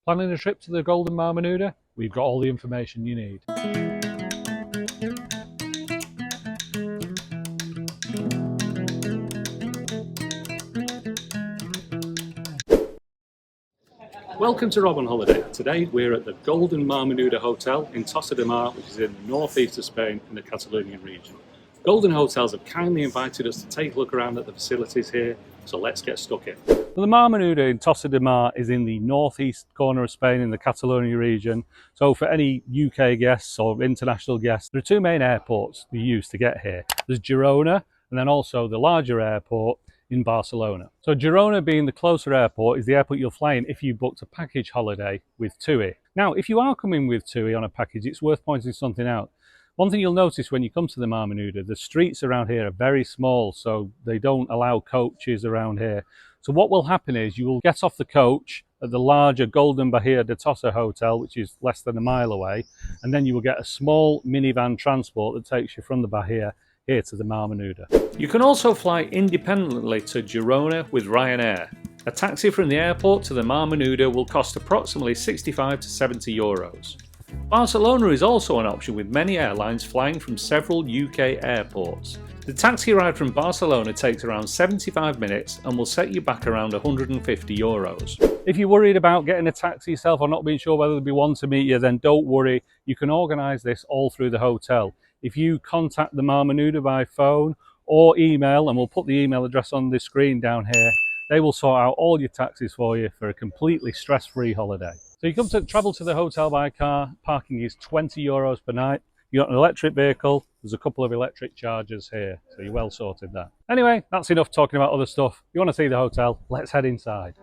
Planning a trip to the Golden Mar Menuda? We've got all the information you need. Welcome to Rob on Holiday. Today we're at the Golden Mar Menuda Hotel in Tossa de Mar, which is in the northeast of Spain in the Catalonian region. Golden Hotels have kindly invited us to take a look around at the facilities here, so let's get stuck in. The Mar Menuda in Tossa de Mar is in the northeast corner of Spain in the Catalonia region. So for any UK guests or international guests, there are two main airports we use to get here. There's Girona and then also the larger airport in Barcelona. So Girona, being the closer airport, is the airport you'll fly in if you booked a package holiday with TUI. Now, if you are coming with TUI on a package, it's worth pointing something out. One thing you'll notice when you come to the Mar Menuda, the streets around here are very small, so they don't allow coaches around here. So what will happen is you will get off the coach at the larger Golden Bahia de Tossa hotel, which is less than a mile away, and then you will get a small minivan transport that takes you from the Bahia here to the Mar Menuda. You can also fly independently to Girona with Ryanair. A taxi from the airport to the Mar Menuda will cost approximately 65 to 70 euros. Barcelona is also an option, with many airlines flying from several UK airports. The taxi ride from Barcelona takes around 75 minutes and will set you back around 150 euros. If you're worried about getting a taxi yourself or not being sure whether there'll be one to meet you, then don't worry, you can organise this all through the hotel. If you contact the Mar Menuda by phone or email, and we'll put the email address on the screen down here, they will sort out all your taxis for you for a completely stress-free holiday. So you come to travel to the hotel by car, parking is 20 euros per night. You've got an electric vehicle, there's a couple of electric chargers here, so you're well sorted there. Anyway, that's enough talking about other stuff. If you want to see the hotel, let's head inside.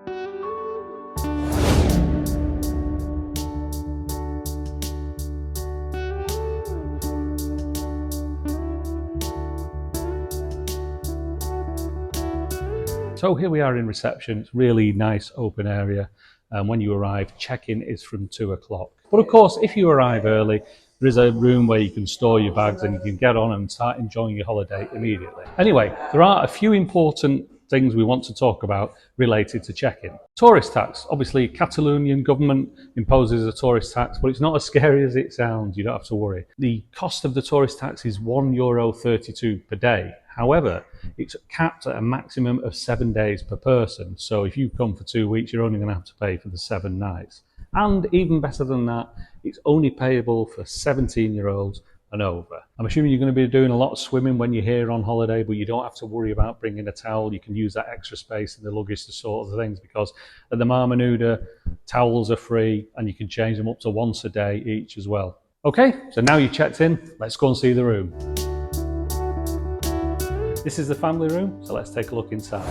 So here we are in reception. It's really nice open area. And when you arrive, check-in is from 2 o'clock. But of course, if you arrive early, there is a room where you can store your bags and you can get on and start enjoying your holiday immediately. Anyway, there are a few important things we want to talk about related to check-in. Tourist tax. Obviously, Catalonian government imposes a tourist tax, but it's not as scary as it sounds. You don't have to worry. The cost of the tourist tax is €1.32 per day. However, it's capped at a maximum of 7 days per person. So if you come for 2 weeks, you're only going to have to pay for the 7 nights. And even better than that, it's only payable for 17-year-olds and over. I'm assuming you're going to be doing a lot of swimming when you're here on holiday, but you don't have to worry about bringing a towel. You can use that extra space in the luggage to sort of the things, because at the Mar Menuda, towels are free and you can change them up to once a day each as well. Okay, so now you've checked in, let's go and see the room. This is the family room, so let's take a look inside.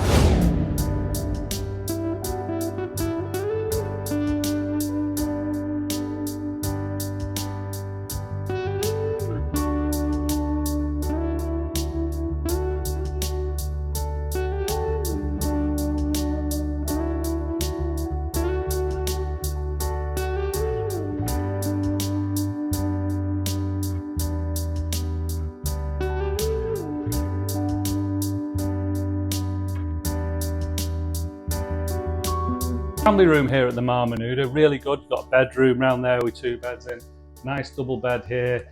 Family room here at the Mar Menuda, really good. You've got a bedroom round there with 2 beds in. Nice double bed here.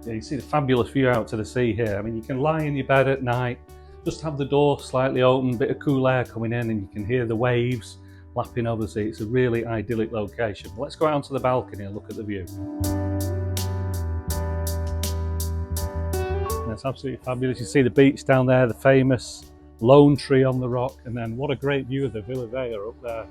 Yeah, you see the fabulous view out to the sea here. I mean, you can lie in your bed at night, just have the door slightly open, bit of cool air coming in, and you can hear the waves lapping over the sea. It's a really idyllic location. Let's go out onto the balcony and look at the view. That's absolutely fabulous. You see the beach down there, the famous lone tree on the rock, and then what a great view of the Villa Vea up there.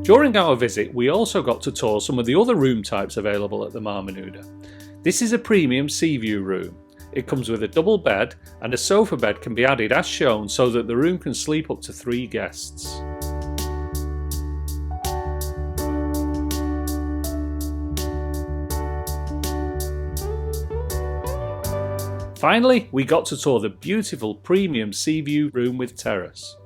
During our visit, we also got to tour some of the other room types available at the Mar Menuda. This is a premium sea view room. It comes with a double bed, and a sofa bed can be added as shown, so that the room can sleep up to 3 guests. Finally, we got to tour the beautiful premium sea view room with terrace.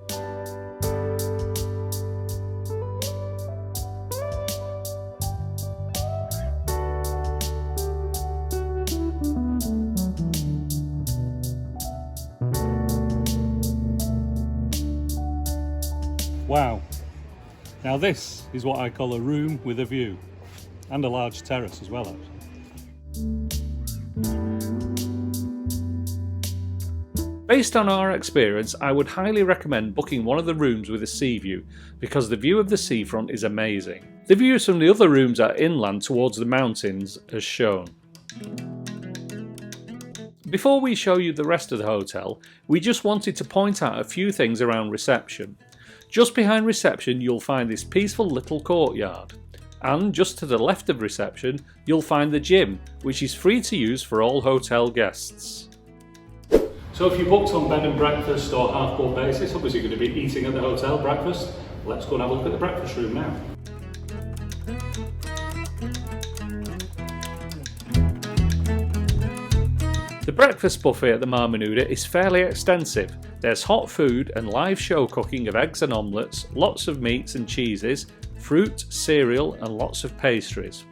Wow. Now this is what I call a room with a view. And a large terrace as well, actually. Based on our experience, I would highly recommend booking one of the rooms with a sea view because the view of the seafront is amazing. The views from the other rooms are inland towards the mountains as shown. Before we show you the rest of the hotel, we just wanted to point out a few things around reception. Just behind reception you'll find this peaceful little courtyard. And just to the left of reception you'll find the gym, which is free to use for all hotel guests. So if you booked on bed and breakfast or half-board basis, obviously you're going to be eating at the hotel breakfast. Let's go and have a look at the breakfast room now. The breakfast buffet at the Mar Menuda is fairly extensive. There's hot food and live show cooking of eggs and omelettes, lots of meats and cheeses, fruit, cereal and lots of pastries.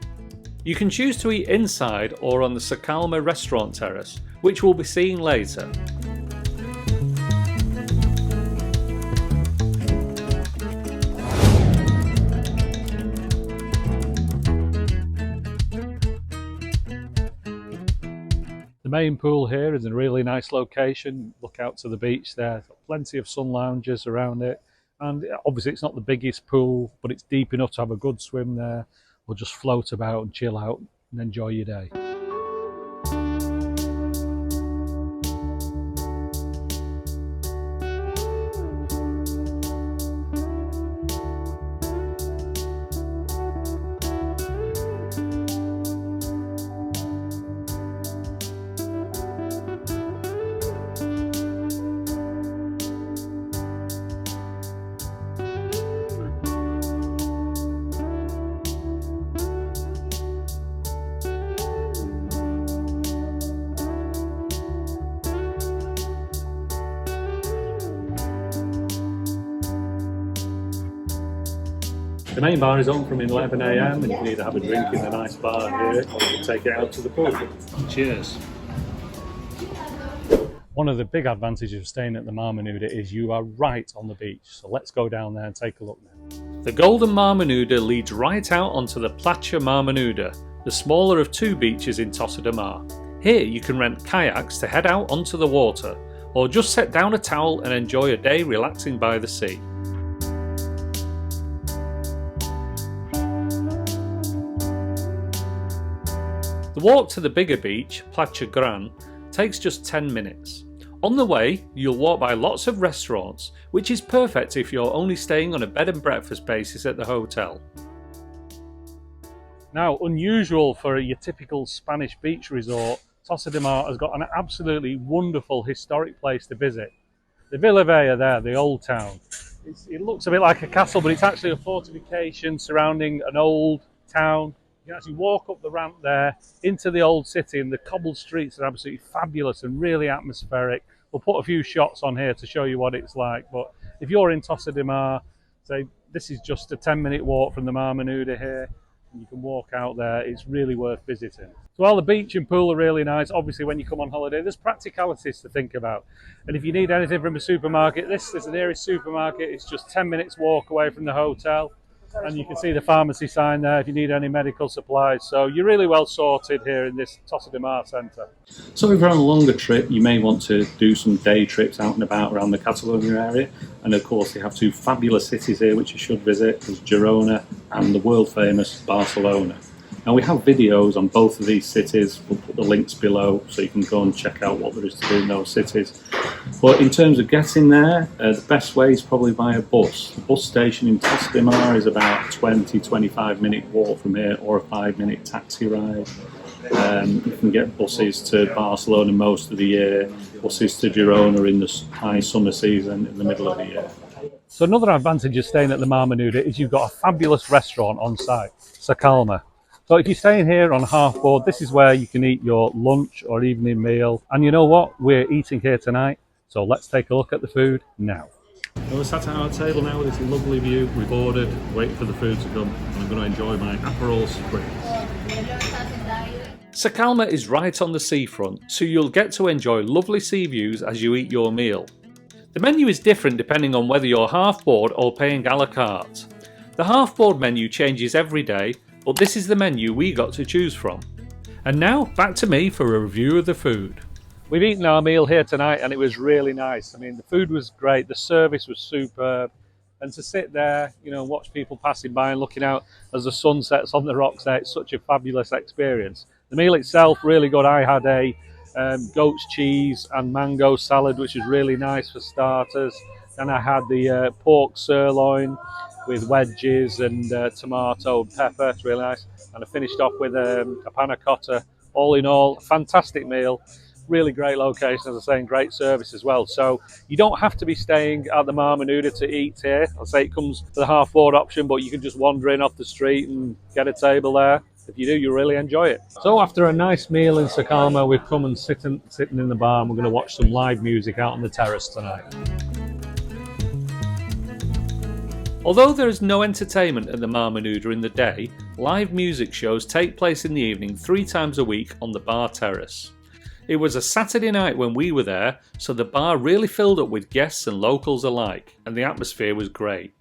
You can choose to eat inside or on the Sacalma restaurant terrace, which we'll be seeing later. The main pool here is in a really nice location. Look out to the beach there. It's got plenty of sun lounges around it. And obviously it's not the biggest pool, but it's deep enough to have a good swim there. Or just float about and chill out and enjoy your day. The main bar is on from 11 AM and you can either have a drink in the nice bar here or you can take it out to the pool. Cheers. One of the big advantages of staying at the Mar Menuda is you are right on the beach, so let's go down there and take a look now. The Golden Mar Menuda leads right out onto the Platja Mar Menuda, the smaller of two beaches in Tossa de Mar. Here you can rent kayaks to head out onto the water, or just set down a towel and enjoy a day relaxing by the sea. The walk to the bigger beach, Platja Gran, takes just 10 minutes. On the way, you'll walk by lots of restaurants, which is perfect if you're only staying on a bed and breakfast basis at the hotel. Now, unusual for your typical Spanish beach resort, Tossa de Mar has got an absolutely wonderful historic place to visit. The Villa Vella there, the old town. It looks a bit like a castle, but it's actually a fortification surrounding an old town. You can actually walk up the ramp there into the old city, and the cobbled streets are absolutely fabulous and really atmospheric. We'll put a few shots on here to show you what it's like, but if you're in Tossa de Mar, say this is just a 10-minute walk from the Mar Menuda here, and you can walk out there. It's really worth visiting. So while the beach and pool are really nice, obviously when you come on holiday there's practicalities to think about, and if you need anything from a supermarket, this is the nearest supermarket. It's just 10 minutes walk away from the hotel. And you can see the pharmacy sign there if you need any medical supplies. So you're really well sorted here in this Tossa de Mar centre. So if you're on a longer trip, you may want to do some day trips out and about around the Catalonia area. And of course, they have two fabulous cities here which you should visit. There's Girona and the world famous Barcelona. Now we have videos on both of these cities. We'll put the links below so you can go and check out what there is to do in those cities. But in terms of getting there, the best way is probably by a bus. The bus station in Tossa de Mar is about a 20-25 minute walk from here, or a 5-minute taxi ride. You can get buses to Barcelona most of the year, buses to Girona in the high summer season in the middle of the year. So another advantage of staying at the Mar Menuda is you've got a fabulous restaurant on site, Sacalma. So if you're staying here on half board, this is where you can eat your lunch or evening meal. And you know what? We're eating here tonight. So let's take a look at the food now. Well, we're sat at our table now with this lovely view. We've ordered, waiting for the food to come, and I'm going to enjoy my Aperol Spritz. Sacalma is right on the seafront, so you'll get to enjoy lovely sea views as you eat your meal. The menu is different depending on whether you're half board or paying a la carte. The half board menu changes every day, but this is the menu we got to choose from. And now back to me for a review of the food. We've eaten our meal here tonight and it was really nice. I mean, the food was great, the service was superb, and to sit there, you know, watch people passing by and looking out as the sun sets on the rocks there, it's such a fabulous experience. The meal itself, really good. I had a goat's cheese and mango salad, which is really nice for starters. Then I had the pork sirloin with wedges and tomato and pepper, it's really nice. And I finished off with a panna cotta. All in all, a fantastic meal. Really great location, as I say, and great service as well. So you don't have to be staying at the Mar Menuda to eat here. I'll say it comes with a half board option, but you can just wander in off the street and get a table there. If you do, you'll really enjoy it. So after a nice meal in Sacalma, we've come and sitting in the bar and we're going to watch some live music out on the terrace tonight. Although there is no entertainment at the Mar Menuda in the day, live music shows take place in the evening 3 times a week on the bar terrace. It was a Saturday night when we were there, so the bar really filled up with guests and locals alike, and the atmosphere was great.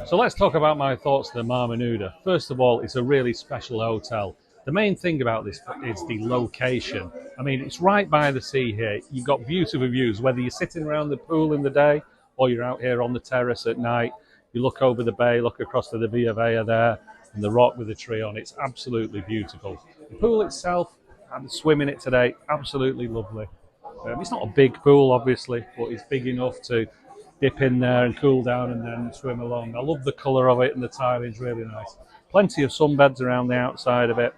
So let's talk about my thoughts of the Mar Menuda. First of all, it's a really special hotel. The main thing about this is the location. I mean, it's right by the sea here. You've got beautiful views, whether you're sitting around the pool in the day or you're out here on the terrace at night. You look over the bay, look across to the Via Vea there, and the rock with the tree on. It's absolutely beautiful. The pool itself, I'm swimming it today, absolutely lovely. It's not a big pool, obviously, but it's big enough to dip in there and cool down and then swim along. I love the colour of it and the tiling's really nice. Plenty of sunbeds around the outside of it.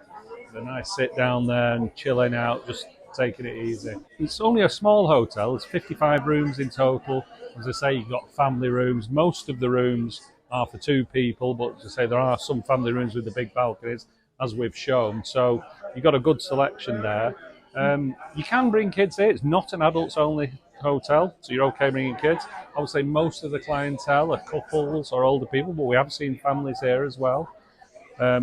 A nice sit down there and chilling out, just taking it easy. It's only a small hotel, there's 55 rooms in total. As I say, you've got family rooms. Most of the rooms are for 2 people, but as I say, there are some family rooms with the big balconies, as we've shown. So you've got a good selection there. You can bring kids here. It's not an adults only hotel, so you're okay bringing kids. I would say most of the clientele are couples or older people, but we have seen families here as well.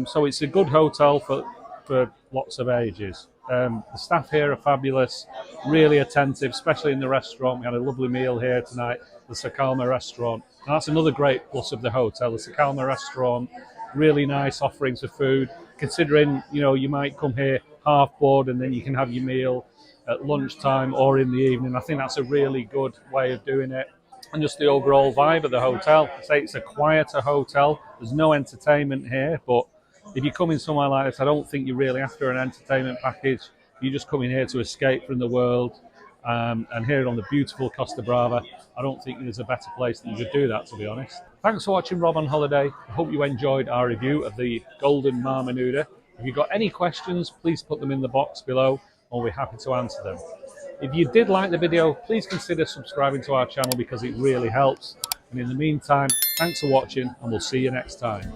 So it's a good hotel for lots of ages. The staff here are fabulous, really attentive, especially in the restaurant. We had a lovely meal here tonight, the Sacalma restaurant. And that's another great plus of the hotel, the Sacalma restaurant. Really nice offerings of food, considering, you know, you might come here half board and then you can have your meal at lunchtime or in the evening. I think that's a really good way of doing it. And just the overall vibe of the hotel. I say it's a quieter hotel. There's no entertainment here, but if you come in somewhere like this, I don't think you're really after an entertainment package. You're just coming here to escape from the world. And here on the beautiful Costa Brava, I don't think there's a better place that you could do that, to be honest. Thanks for watching Rob on Holiday. I hope you enjoyed our review of the Golden Mar Menuda. If you've got any questions, please put them in the box below. I'll be happy to answer them. If you did like the video, please consider subscribing to our channel because it really helps. And in the meantime, thanks for watching and we'll see you next time.